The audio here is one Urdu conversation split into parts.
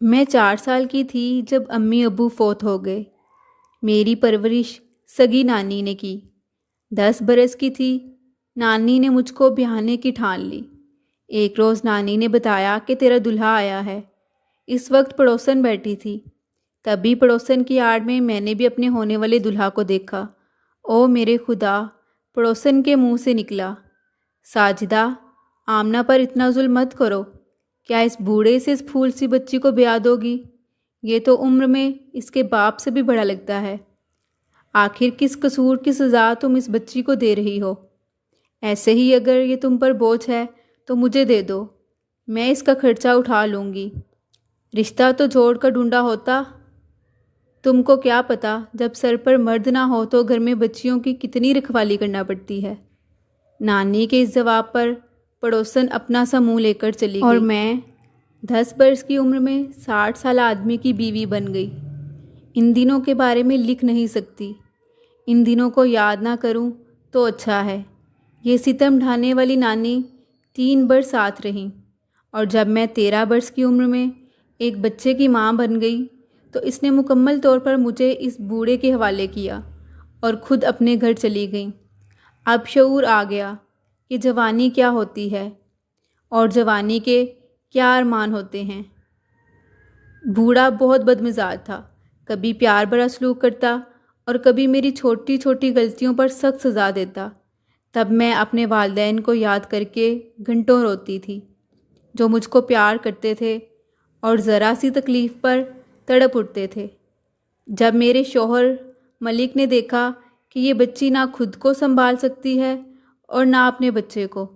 میں 4 سال کی تھی جب امی ابو فوت ہو گئے۔ میری پرورش سگی نانی نے کی۔ 10 برس کی تھی، نانی نے مجھ کو بیاہنے کی ٹھان لی۔ ایک روز نانی نے بتایا کہ تیرا دلہا آیا ہے۔ اس وقت پڑوسن بیٹھی تھی۔ تبھی پڑوسن کی آڑ میں نے بھی اپنے ہونے والے دلہا کو دیکھا۔ او میرے خدا! پڑوسن کے منہ سے نکلا، ساجدہ، آمنہ پر اتنا ظلم مت کرو۔ کیا اس بوڑھے سے اس پھول سی بچی کو بیاہ دو گی؟ یہ تو عمر میں اس کے باپ سے بھی بڑا لگتا ہے۔ آخر کس قصور کی سزا تم اس بچی کو دے رہی ہو؟ ایسے ہی اگر یہ تم پر بوجھ ہے تو مجھے دے دو، میں اس کا خرچہ اٹھا لوں گی۔ رشتہ تو جوڑ کا ڈھونڈا ہوتا۔ تم کو کیا پتہ جب سر پر مرد نہ ہو تو گھر میں بچیوں کی کتنی رکھوالی کرنا پڑتی ہے۔ نانی کے اس جواب پر پڑوسن اپنا سا منہ لے کر چلی گئی اور میں 10 برس کی عمر میں 60 سالہ آدمی کی بیوی بن گئی۔ ان دنوں کے بارے میں لکھ نہیں سکتی۔ ان دنوں کو یاد نہ کروں تو اچھا ہے۔ یہ ستم ڈھانے والی نانی 3 برس ساتھ رہیں، اور جب میں 13 برس کی عمر میں ایک بچے کی ماں بن گئی تو اس نے مکمل طور پر مجھے اس بوڑھے کے حوالے کیا اور خود اپنے گھر چلی گئی۔ اب شعور آ گیا کہ جوانی کیا ہوتی ہے اور جوانی کے کیا ارمان ہوتے ہیں۔ بوڑھا بہت بدمزاج تھا، کبھی پیار بھرا سلوک کرتا اور کبھی میری چھوٹی چھوٹی غلطیوں پر سخت سزا دیتا۔ تب میں اپنے والدین کو یاد کر کے گھنٹوں روتی تھی، جو مجھ کو پیار کرتے تھے اور ذرا سی تکلیف پر تڑپ اٹھتے تھے۔ جب میرے شوہر ملک نے دیکھا کہ یہ بچی نہ خود کو سنبھال سکتی ہے اور نہ اپنے بچے کو،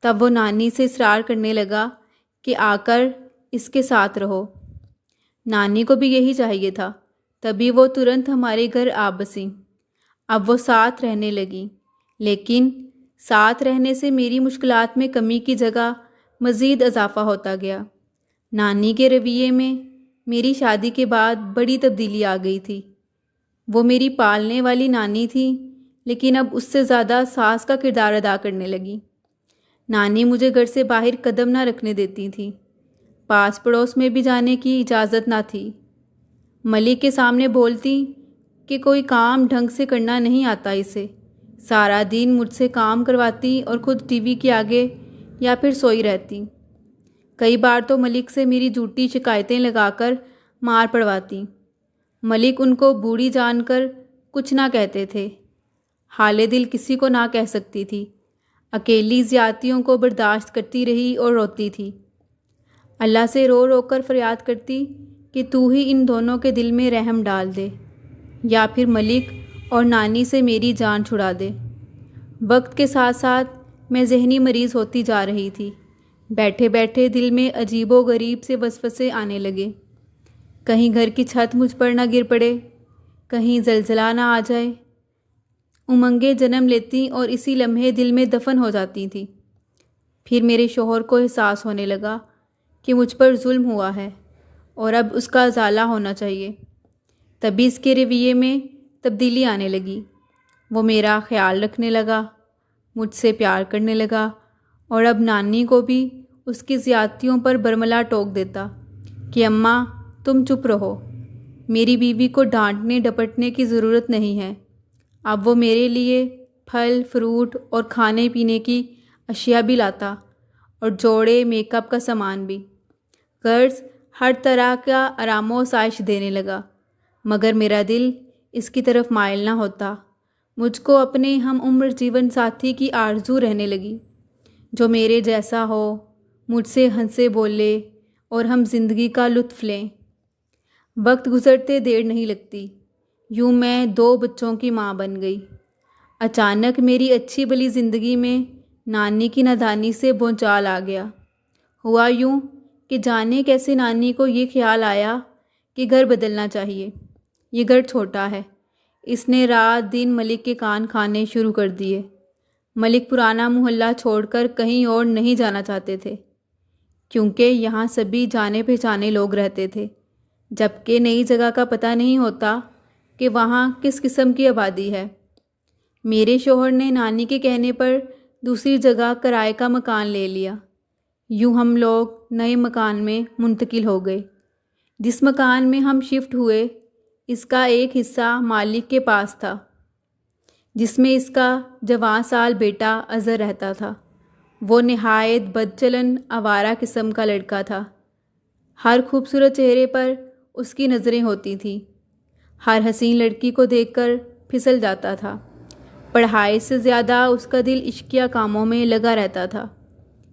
تب وہ نانی سے اصرار کرنے لگا کہ آ کر اس کے ساتھ رہو۔ نانی کو بھی یہی چاہیے تھا، تبھی وہ ترنت ہمارے گھر آ بسیں۔ اب وہ ساتھ رہنے لگیں، لیکن ساتھ رہنے سے میری مشکلات میں کمی کی جگہ مزید اضافہ ہوتا گیا۔ نانی کے رویے میں میری شادی کے بعد بڑی تبدیلی آ گئی تھی۔ وہ میری پالنے والی نانی تھی، لیکن اب اس سے زیادہ ساس کا کردار ادا کرنے لگی۔ نانی مجھے گھر سے باہر قدم نہ رکھنے دیتی تھی، پاس پڑوس میں بھی جانے کی اجازت نہ تھی۔ ملک کے سامنے بولتی کہ کوئی کام ڈھنگ سے کرنا نہیں آتا اسے، سارا دن مجھ سے کام کرواتی اور خود ٹی وی کے آگے یا پھر سوئی رہتی۔ کئی بار تو ملک سے میری جھوٹی شکایتیں لگا کر مار پڑواتی۔ ملک ان کو بوڑھی جان کر کچھ نہ کہتے تھے۔ حال دل کسی کو نہ کہہ سکتی تھی، اکیلی زیادتیوں کو برداشت کرتی رہی اور روتی تھی۔ اللہ سے رو رو کر فریاد کرتی کہ تو ہی ان دونوں کے دل میں رحم ڈال دے، یا پھر ملک اور نانی سے میری جان چھڑا دے۔ وقت کے ساتھ ساتھ میں ذہنی مریض ہوتی جا رہی تھی۔ بیٹھے بیٹھے دل میں عجیب و غریب سے وسوسے آنے لگے۔ کہیں گھر کی چھت مجھ پر نہ گر پڑے، کہیں زلزلہ نہ آ جائے۔ امنگیں جنم لیتی اور اسی لمحے دل میں دفن ہو جاتی تھیں۔ پھر میرے شوہر کو احساس ہونے لگا کہ مجھ پر ظلم ہوا ہے اور اب اس کا ازالہ ہونا چاہیے۔ تبھی اس کے رویے میں تبدیلی آنے لگی۔ وہ میرا خیال رکھنے لگا، مجھ سے پیار کرنے لگا، اور اب نانی کو بھی اس کی زیادتیوں پر برملا ٹوک دیتا کہ اماں تم چپ رہو، میری بیوی کو ڈانٹنے ڈپٹنے کی ضرورت نہیں ہے۔ اب وہ میرے لیے پھل فروٹ اور کھانے پینے کی اشیاء بھی لاتا اور جوڑے میک اپ کا سامان بھی، غرض ہر طرح کا آرام و آسائش دینے لگا۔ مگر میرا دل اس کی طرف مائل نہ ہوتا۔ مجھ کو اپنے ہم عمر جیون ساتھی کی آرزو رہنے لگی، جو میرے جیسا ہو، مجھ سے ہنسے بولے اور ہم زندگی کا لطف لیں۔ وقت گزرتے دیر نہیں لگتی، یوں میں 2 بچوں کی ماں بن گئی۔ اچانک میری اچھی بھلی زندگی میں نانی کی نادانی سے بھونچال آ گیا۔ ہوا یوں کہ جانے کیسے نانی کو یہ خیال آیا کہ گھر بدلنا چاہیے۔ یہ گھر چھوٹا ہے۔ اس نے رات دن ملک کے کان کھانے شروع کر دیے۔ ملک پرانا محلہ چھوڑ کر کہیں اور نہیں جانا چاہتے تھے، کیونکہ یہاں سبھی جانے پہچانے لوگ رہتے تھے، جبکہ نئی جگہ کا پتہ نہیں ہوتا کہ وہاں کس قسم کی آبادی ہے۔ میرے شوہر نے نانی کے کہنے پر دوسری جگہ کرائے کا مکان لے لیا۔ یوں ہم لوگ نئے مکان میں منتقل ہو گئے۔ جس مکان میں ہم شفٹ ہوئے اس کا ایک حصہ مالک کے پاس تھا، جس میں اس کا جوان سال بیٹا اظہر رہتا تھا۔ وہ نہایت بدچلن آوارہ قسم کا لڑکا تھا۔ ہر خوبصورت چہرے پر اس کی نظریں ہوتی تھیں، ہر حسین لڑکی کو دیکھ کر پھسل جاتا تھا۔ پڑھائی سے زیادہ اس کا دل عشقیہ کاموں میں لگا رہتا تھا۔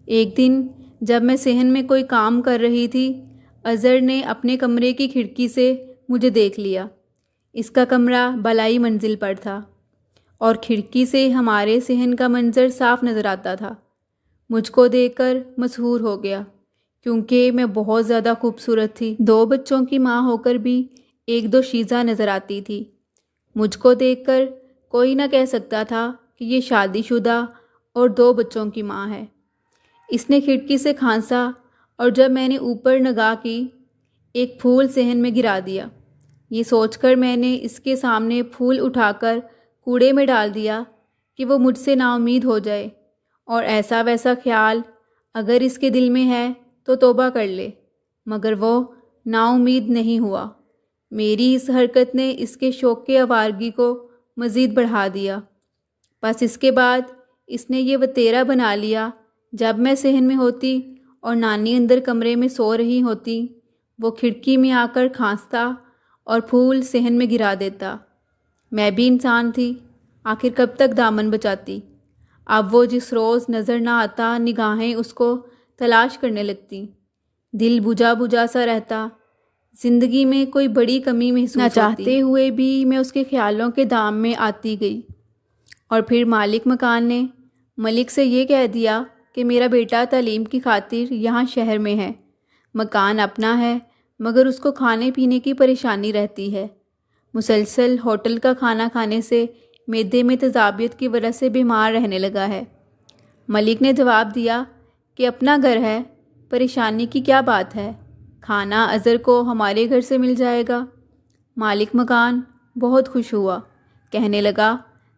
ایک دن جب میں صحن میں کوئی کام کر رہی تھی، اظہر نے اپنے کمرے کی کھڑکی سے مجھے دیکھ لیا۔ اس کا کمرہ بالائی منزل پر تھا اور کھڑکی سے ہمارے صحن کا منظر صاف نظر آتا تھا۔ مجھ کو دیکھ کر مسحور ہو گیا، کیونکہ میں بہت زیادہ خوبصورت تھی۔ 2 بچوں کی ماں ہو کر بھی ایک دو شیزہ نظر آتی تھی۔ مجھ کو دیکھ کر کوئی نہ کہہ سکتا تھا کہ یہ شادی شدہ اور 2 بچوں کی ماں ہے۔ اس نے کھڑکی سے کھانسا اور جب میں نے اوپر نگاہ کی، ایک پھول صحن میں گرا دیا۔ یہ سوچ کر میں نے اس کے سامنے پھول اٹھا کر کوڑے میں ڈال دیا کہ وہ مجھ سے نا امید ہو جائے، اور ایسا ویسا خیال اگر اس کے دل میں ہے تو توبہ کر لے، مگر وہ نا امید نہیں ہوا۔ میری اس حرکت نے اس کے شوق کے آوارگی کو مزید بڑھا دیا۔ بس اس کے بعد اس نے یہ وتیرہ بنا لیا، جب میں صحن میں ہوتی اور نانی اندر کمرے میں سو رہی ہوتی، وہ کھڑکی میں آ کر کھانستا اور پھول صحن میں گرا دیتا۔ میں بھی انسان تھی، آخر کب تک دامن بچاتی؟ اب وہ جس روز نظر نہ آتا، نگاہیں اس کو تلاش کرنے لگتی۔ دل بجھا بجھا سا رہتا، زندگی میں کوئی بڑی کمی محسوس ہوتی۔ نہ چاہتے ہوئے بھی میں اس کے خیالوں کے دام میں آتی گئی، اور پھر مالک مکان نے ملک سے یہ کہہ دیا کہ میرا بیٹا تعلیم کی خاطر یہاں شہر میں ہے، مکان اپنا ہے مگر اس کو کھانے پینے کی پریشانی رہتی ہے، مسلسل ہوٹل کا کھانا کھانے سے معدے میں تذابیت کی وجہ سے بیمار رہنے لگا ہے۔ ملک نے جواب دیا کہ اپنا گھر ہے، پریشانی کی کیا بات ہے، کھانا اظہر کو ہمارے گھر سے مل جائے گا۔ مالک مکان بہت خوش ہوا، کہنے لگا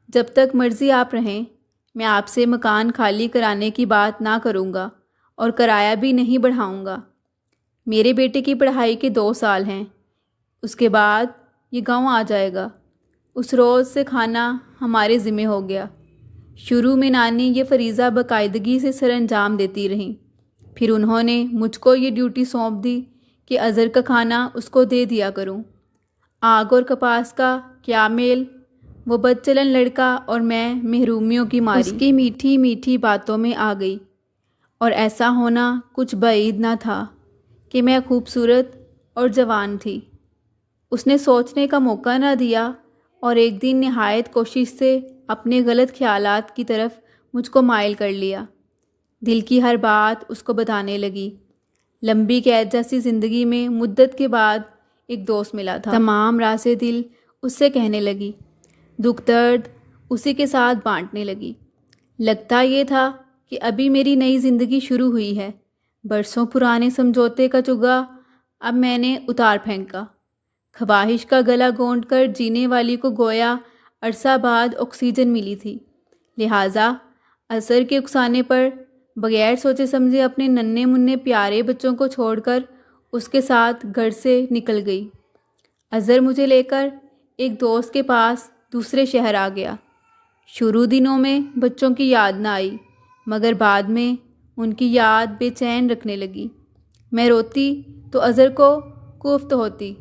جب تک مرضی آپ رہیں، میں آپ سے مکان خالی کرانے کی بات نہ کروں گا اور کرایہ بھی نہیں بڑھاؤں گا۔ میرے بیٹے کی پڑھائی کے 2 سال ہیں، اس کے بعد یہ گاؤں آ جائے گا۔ اس روز سے کھانا ہمارے ذمہ ہو گیا۔ شروع میں نانی یہ فریضہ باقاعدگی سے سر انجام دیتی رہیں، پھر انہوں نے مجھ کو یہ ڈیوٹی سونپ دی کہ اظہر کا کھانا اس کو دے دیا کروں۔ آگ اور کپاس کا کیا میل، وہ بدچلن لڑکا اور میں محرومیوں کی ماری اس کی میٹھی میٹھی باتوں میں آ گئی، اور ایسا ہونا کچھ بعید نہ تھا کہ میں خوبصورت اور جوان تھی۔ اس نے سوچنے کا موقع نہ دیا اور ایک دن نہایت کوشش سے اپنے غلط خیالات کی طرف مجھ کو مائل کر لیا۔ دل کی ہر بات اس کو بتانے لگی۔ لمبی قید جیسی زندگی میں مدت کے بعد ایک دوست ملا تھا۔ تمام رازیں دل اس سے کہنے لگی، دکھ درد اسی کے ساتھ بانٹنے لگی۔ لگتا یہ تھا کہ ابھی میری نئی زندگی شروع ہوئی ہے۔ برسوں پرانے سمجھوتے کا چگا اب میں نے اتار پھینکا۔ خواہش کا گلا گونڈ کر جینے والی کو گویا عرصہ بعد آکسیجن ملی تھی، لہٰذا اثر کے اکسانے پر بغیر سوچے سمجھے اپنے ننھے منھے پیارے بچوں کو چھوڑ کر اس کے ساتھ گھر سے نکل گئی۔ اظہر مجھے لے کر ایک دوست کے پاس دوسرے شہر آ گیا۔ شروع دنوں میں بچوں کی یاد نہ آئی، مگر بعد میں ان کی یاد بے چین رکھنے لگی۔ میں روتی تو اظہر کو کوفت ہوتی،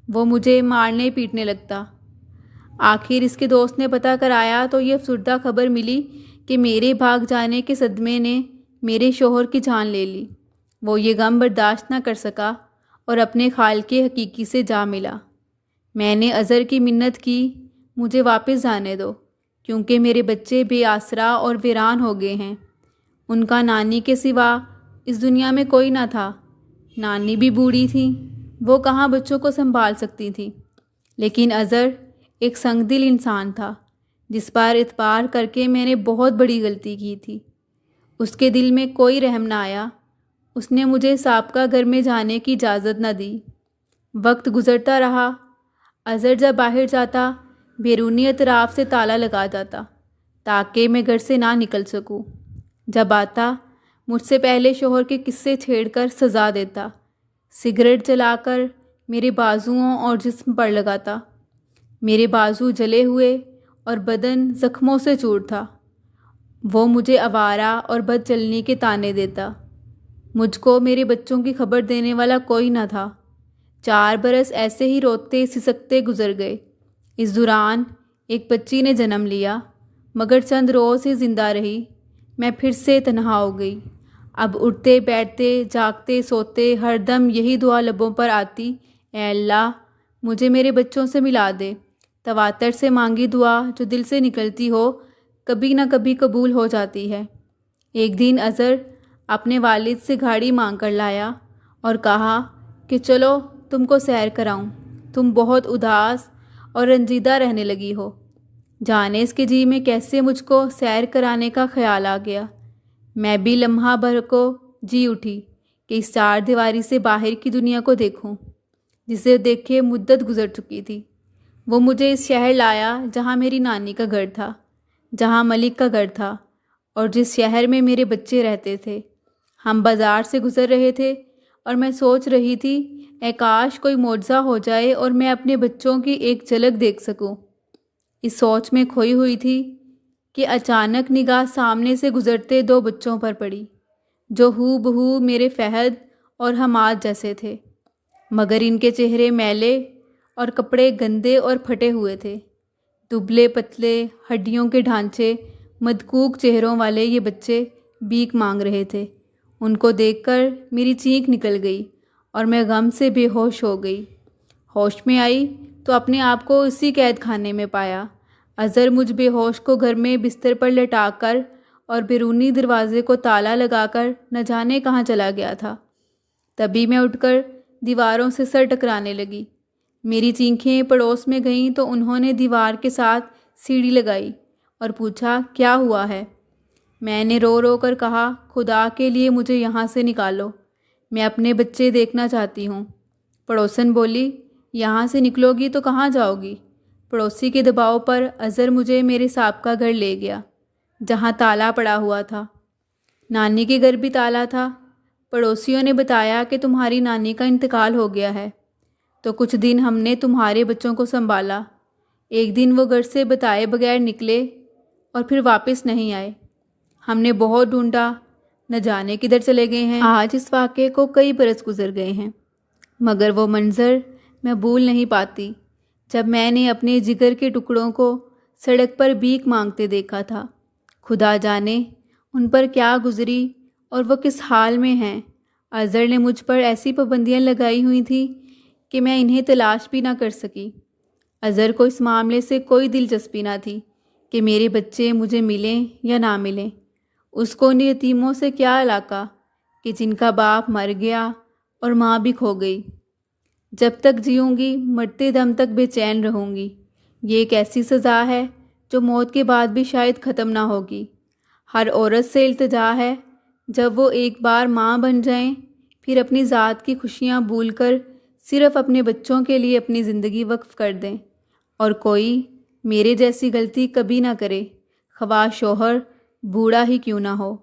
وہ مجھے مارنے پیٹنے لگتا۔ آخر اس کے دوست نے پتہ کرایا تو یہ افسردہ خبر ملی کہ میرے بھاگ جانے کے صدمے نے میرے شوہر کی جان لے لی۔ وہ یہ غم برداشت نہ کر سکا اور اپنے خالق حقیقی سے جا ملا۔ میں نے اظہر کی منت کی، مجھے واپس جانے دو، کیونکہ میرے بچے بے آسرا اور ویران ہو گئے ہیں۔ ان کا نانی کے سوا اس دنیا میں کوئی نہ تھا۔ نانی بھی بوڑھی تھی، وہ کہاں بچوں کو سنبھال سکتی تھی، لیکن اظہر ایک سنگ دل انسان تھا جس پر اعتبار کر کے میں نے بہت بڑی غلطی کی تھی۔ اس کے دل میں کوئی رحم نہ آیا، اس نے مجھے سابقہ گھر میں جانے کی اجازت نہ دی۔ وقت گزرتا رہا، اظہر جب باہر جاتا بیرونی اطراف سے تالا لگا جاتا تاکہ میں گھر سے نہ نکل سکوں۔ جب آتا مجھ سے پہلے شوہر کے قصے چھیڑ کر سزا دیتا، سگریٹ جلا کر میرے بازوؤں اور جسم پر لگاتا۔ میرے بازو جلے ہوئے اور بدن زخموں سے چور تھا۔ وہ مجھے آوارہ اور بد چلنی کے طعنے دیتا۔ مجھ کو میرے بچوں کی خبر دینے والا کوئی نہ تھا۔ 4 برس ایسے ہی روتے سسکتے گزر گئے۔ اس دوران ایک بچی نے جنم لیا، مگر چند روز ہی زندہ رہی۔ میں پھر سے تنہا ہو گئی۔ اب اٹھتے بیٹھتے جاگتے سوتے ہر دم یہی دعا لبوں پر آتی، اے اللہ مجھے میرے بچوں سے ملا دے۔ تواتر سے مانگی دعا جو دل سے نکلتی ہو کبھی نہ کبھی قبول ہو جاتی ہے۔ ایک دن اظہر اپنے والد سے گاڑی مانگ کر لایا اور کہا کہ چلو تم کو سیر کراؤں، تم بہت اداس اور رنجیدہ رہنے لگی ہو۔ جانے اس کے جی میں کیسے مجھ کو سیر کرانے کا خیال آ گیا۔ میں بھی لمحہ بھر کو جی اٹھی کہ اس 4 دیواری سے باہر کی دنیا کو دیکھوں، جسے دیکھے مدت گزر چکی تھی۔ وہ مجھے اس شہر لایا جہاں میری نانی کا گھر تھا، جہاں ملک کا گھر تھا، اور جس شہر میں میرے بچے رہتے تھے۔ ہم بازار سے گزر رہے تھے اور میں سوچ رہی تھی، اے کاش کوئی معجزہ ہو جائے اور میں اپنے بچوں کی ایک جھلک دیکھ سکوں۔ اس سوچ میں کھوئی ہوئی تھی کہ اچانک نگاہ سامنے سے گزرتے 2 بچوں پر پڑی، جو ہو بہو میرے فہد اور حماد جیسے تھے، مگر ان کے چہرے میلے اور کپڑے گندے اور پھٹے ہوئے تھے۔ دبلے پتلے ہڈیوں کے ڈھانچے مدکوک چہروں والے یہ بچے بھیک مانگ رہے تھے۔ ان کو دیکھ کر میری چینخ نکل گئی اور میں غم سے بے ہوش ہو گئی۔ ہوش میں آئی تو اپنے آپ کو اسی قید خانے میں پایا۔ اظہر مجھ بے ہوش کو گھر میں بستر پر لٹا کر اور بیرونی دروازے کو تالا لگا کر نہ جانے کہاں چلا گیا تھا۔ تبھی میں اٹھ کر دیواروں سے سر ٹکرانے لگی۔ میری چینخیں پڑوس میں گئیں تو انہوں نے دیوار کے ساتھ سیڑھی لگائی اور پوچھا کیا ہوا ہے۔ میں نے رو رو کر کہا، خدا کے لیے مجھے یہاں سے نکالو، میں اپنے بچے دیکھنا چاہتی ہوں۔ پڑوسن بولی، یہاں سے نکلو گی تو کہاں جاؤ گی؟ پڑوسی کے دباؤ پر اظہر مجھے میرے سابقہ گھر لے گیا، جہاں تالا پڑا ہوا تھا۔ نانی کے گھر بھی تالا تھا۔ پڑوسیوں نے بتایا کہ تمہاری نانی کا انتقال ہو گیا ہے، تو کچھ دن ہم نے تمہارے بچوں کو سنبھالا۔ ایک دن وہ گھر سے بتائے بغیر نکلے اور پھر واپس نہیں آئے۔ ہم نے بہت ڈھونڈا، نہ جانے کدھر چلے گئے ہیں۔ آج اس واقعے کو کئی برس گزر گئے ہیں، مگر وہ منظر میں بھول نہیں پاتی جب میں نے اپنے جگر کے ٹکڑوں کو سڑک پر بھیک مانگتے دیکھا تھا۔ خدا جانے ان پر کیا گزری اور وہ کس حال میں ہیں۔ اظہر نے مجھ پر ایسی پابندیاں لگائی ہوئی تھیں کہ میں انہیں تلاش بھی نہ کر سکی۔ اظہر کو اس معاملے سے کوئی دلچسپی نہ تھی کہ میرے بچے مجھے ملیں یا نہ ملیں۔ اس کو ان یتیموں سے کیا علاقہ کہ جن کا باپ مر گیا اور ماں بھی کھو گئی۔ جب تک جیوں گی مرتے دم تک بے چین رہوں گی۔ یہ ایک ایسی سزا ہے جو موت کے بعد بھی شاید ختم نہ ہوگی۔ ہر عورت سے التجا ہے، جب وہ ایک بار ماں بن جائیں پھر اپنی ذات کی خوشیاں بھول کر صرف اپنے بچوں کے لیے اپنی زندگی وقف کر دیں، اور کوئی میرے جیسی غلطی کبھی نہ کرے، خواہ شوہر بوڑھا ہی کیوں نہ ہو۔